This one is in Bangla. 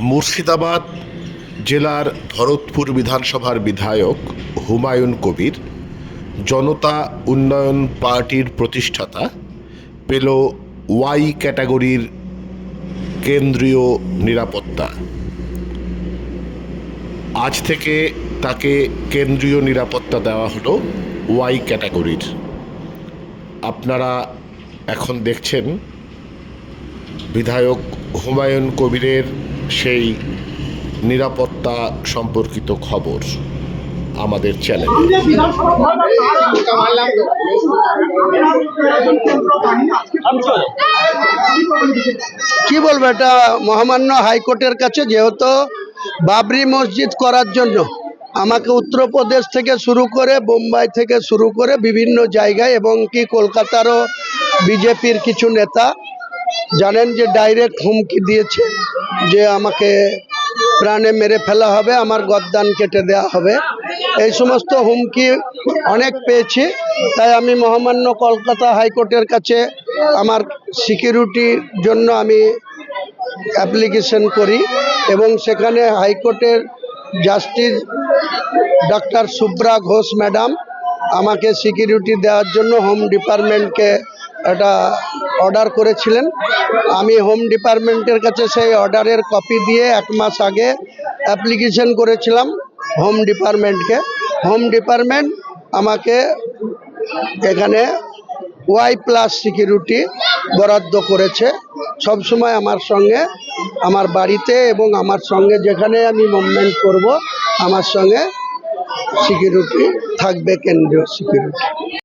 মুর্শিদাবাদ জেলার ভরতপুর বিধানসভার বিধায়ক হুমায়ুন কবির জনতা উন্নয়ন পার্টির প্রতিষ্ঠাতা পেল ওয়াই ক্যাটাগরির কেন্দ্রীয় নিরাপত্তা। আজ থেকে তাকে কেন্দ্রীয় নিরাপত্তা দেওয়া হলো ওয়াই ক্যাটাগরির। আপনারা এখন দেখছেন বিধায়ক হুমায়ুন কবিরের সেই নিরাপত্তা সম্পর্কিত খবর আমাদের চ্যানেলে। কি বলবো, এটা মহামান্য হাইকোর্টের কাছে, যেহেতু বাবরি মসজিদ করার জন্য আমাকে উত্তরপ্রদেশ থেকে শুরু করে বোম্বাই থেকে শুরু করে বিভিন্ন জায়গায় এবং কি কলকাতারও বিজেপির কিছু নেতা জানেন যে ডাইরেক্ট হুমকি দিয়েছে যে আমাকে প্রাণে মেরে ফেলা হবে, আমার গর্দান কেটে দেওয়া হবে। এই সমস্ত হুমকি অনেক পেয়েছি। তাই আমি মহামান্য কলকাতা হাইকোর্টের কাছে আমার সিকিউরিটির জন্য আমি অ্যাপ্লিকেশন করি এবং সেখানে হাইকোর্টের justice doctor Subra Ghosh madam আমাকে সিকিউরিটি দেওয়ার জন্য হোম ডিপার্টমেন্টকে একটা অর্ডার করেছিলেন। আমি হোম ডিপার্টমেন্টের কাছে সেই অর্ডারের কপি দিয়ে 1 মাস আগে অ্যাপ্লিকেশন করেছিলাম হোম ডিপার্টমেন্টকে। হোম ডিপার্টমেন্ট আমাকে এখানে ওয়াই প্লাস সিকিউরিটি বরাদ্দ করেছে। সবসময় আমার সঙ্গে আমার বাড়িতে এবং আমার সঙ্গে যেখানে আমি মুভমেন্ট করব আমার সঙ্গে সিকিউরিটি থাকবে, কেন্দ্রীয় সিকিউরিটি।